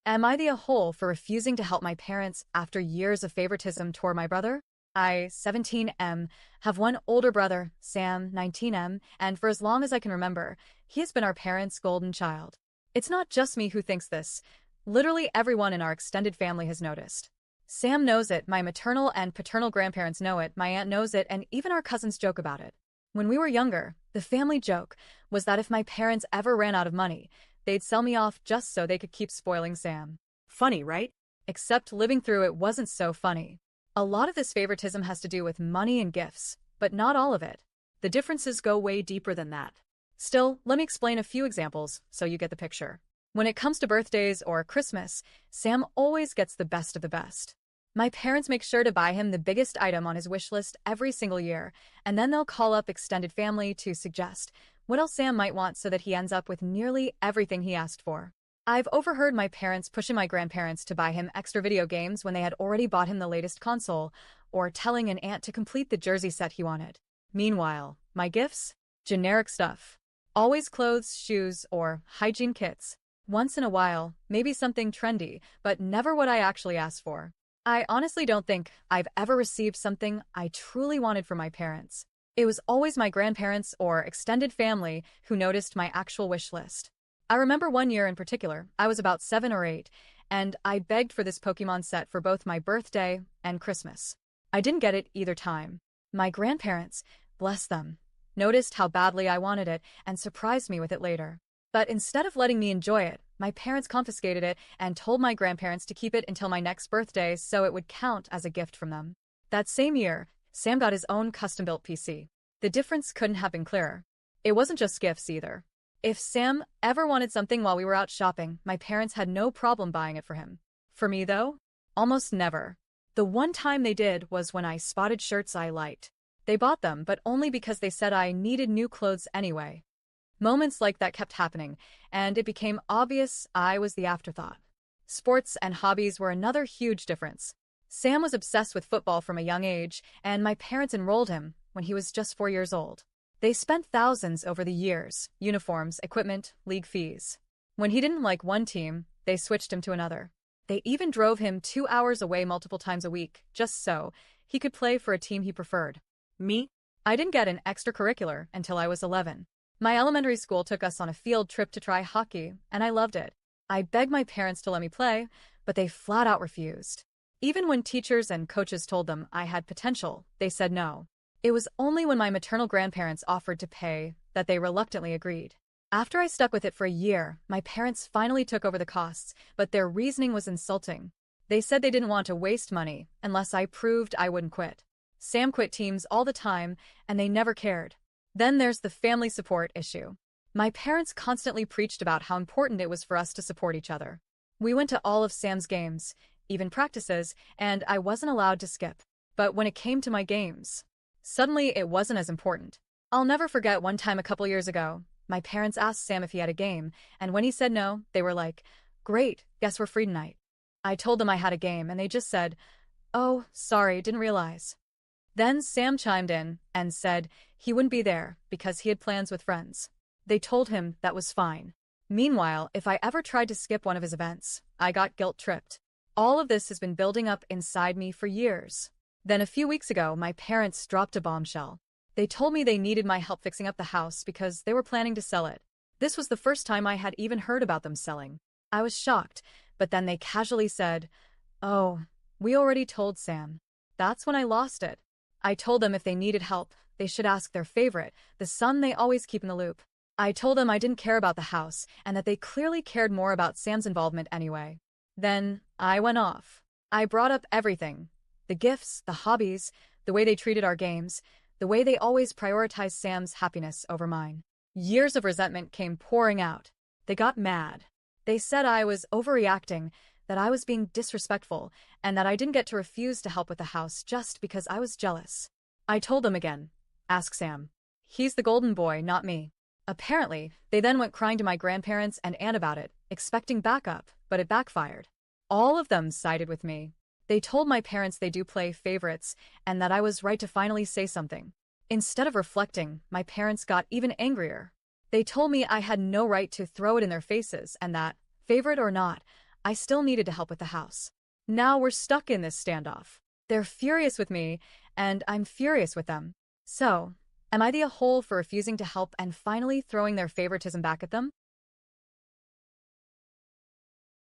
Am I the a-hole for refusing to help my parents after years of favoritism toward my brother? I, 17M, have one older brother, Sam, 19M, and for as long as I can remember, he has been our parents' golden child. It's not just me who thinks this. Literally everyone in our extended family has noticed. Sam knows it, my maternal and paternal grandparents know it, my aunt knows it, and even our cousins joke about it. When we were younger, the family joke was that if my parents ever ran out of money, they'd sell me off just so they could keep spoiling Sam. Funny, right? Except living through it wasn't so funny. A lot of this favoritism has to do with money and gifts, but not all of it. The differences go way deeper than that. Still, let me explain a few examples so you get the picture. When it comes to birthdays or Christmas, Sam always gets the best of the best. My parents make sure to buy him the biggest item on his wish list every single year, and then they'll call up extended family to suggest what else Sam might want so that he ends up with nearly everything he asked for. I've overheard my parents pushing my grandparents to buy him extra video games when they had already bought him the latest console, or telling an aunt to complete the jersey set he wanted. Meanwhile, my gifts? Generic stuff. Always clothes, shoes, or hygiene kits. Once in a while, maybe something trendy, but never what I actually asked for. I honestly don't think I've ever received something I truly wanted from my parents. It was always my grandparents or extended family who noticed my actual wish list. I remember one year in particular, I was about 7 or 8, and I begged for this Pokemon set for both my birthday and Christmas. I didn't get it either time. My grandparents, bless them, noticed how badly I wanted it and surprised me with it later. But instead of letting me enjoy it, my parents confiscated it and told my grandparents to keep it until my next birthday so it would count as a gift from them. That same year, Sam got his own custom-built PC. The difference couldn't have been clearer. It wasn't just gifts either. If Sam ever wanted something while we were out shopping, my parents had no problem buying it for him. For me, though, almost never. The one time they did was when I spotted shirts I liked. They bought them, but only because they said I needed new clothes anyway. Moments like that kept happening, and it became obvious I was the afterthought. Sports and hobbies were another huge difference. Sam was obsessed with football from a young age, and my parents enrolled him when he was just 4 years old. They spent thousands over the years, uniforms, equipment, league fees. When he didn't like one team, they switched him to another. They even drove him 2 hours away multiple times a week, just so he could play for a team he preferred. Me? I didn't get an extracurricular until I was 11. My elementary school took us on a field trip to try hockey, and I loved it. I begged my parents to let me play, but they flat out refused. Even when teachers and coaches told them I had potential, they said no. It was only when my maternal grandparents offered to pay that they reluctantly agreed. After I stuck with it for a year, my parents finally took over the costs, but their reasoning was insulting. They said they didn't want to waste money unless I proved I wouldn't quit. Sam quit teams all the time, and they never cared. Then there's the family support issue. My parents constantly preached about how important it was for us to support each other. We went to all of Sam's games, even practices, and I wasn't allowed to skip. But when it came to my games, suddenly it wasn't as important. I'll never forget one time a couple years ago, my parents asked Sam if he had a game, and when he said no, they were like, "Great, guess we're free tonight." I told them I had a game, and they just said, "Oh, sorry, didn't realize." Then Sam chimed in and said he wouldn't be there because he had plans with friends. They told him that was fine. Meanwhile, if I ever tried to skip one of his events, I got guilt-tripped. All of this has been building up inside me for years. Then a few weeks ago, my parents dropped a bombshell. They told me they needed my help fixing up the house because they were planning to sell it. This was the first time I had even heard about them selling. I was shocked, but then they casually said, "Oh, we already told Sam." That's when I lost it. I told them if they needed help, they should ask their favorite, the son they always keep in the loop. I told them I didn't care about the house and that they clearly cared more about Sam's involvement anyway. Then I went off. I brought up everything. The gifts, the hobbies, the way they treated our games, the way they always prioritized Sam's happiness over mine. Years of resentment came pouring out. They got mad. They said I was overreacting, that I was being disrespectful, and that I didn't get to refuse to help with the house just because I was jealous. I told them again, "Ask Sam. He's the golden boy, not me." Apparently, they then went crying to my grandparents and aunt about it, expecting backup, but it backfired. All of them sided with me. They told my parents they do play favorites, and that I was right to finally say something. Instead of reflecting, my parents got even angrier. They told me I had no right to throw it in their faces and that, favorite or not, I still needed to help with the house. Now we're stuck in this standoff. They're furious with me, and I'm furious with them. So, am I the a-hole for refusing to help and finally throwing their favoritism back at them?